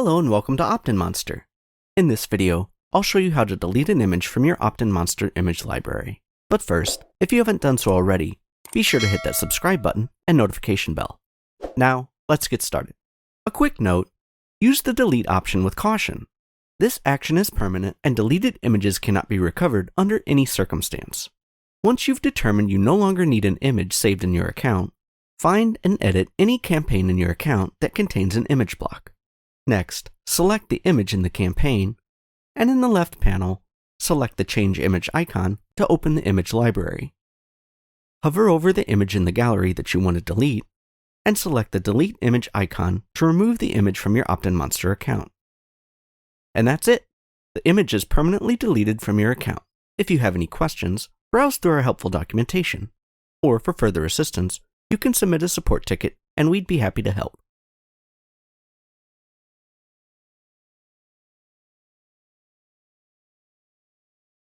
Hello and welcome to OptinMonster. In this video, I'll show you how to delete an image from your OptinMonster image library. But first, if you haven't done so already, be sure to hit that subscribe button and notification bell. Now, let's get started. A quick note, use the delete option with caution. This action is permanent and deleted images cannot be recovered under any circumstance. Once you've determined you no longer need an image saved in your account, find and edit any campaign in your account that contains an image block. Next, select the image in the campaign, and in the left panel, select the Change Image icon to open the image library. Hover over the image in the gallery that you want to delete, and select the Delete Image icon to remove the image from your OptinMonster account. And that's it! The image is permanently deleted from your account. If you have any questions, browse through our helpful documentation. Or for further assistance, you can submit a support ticket and we'd be happy to help.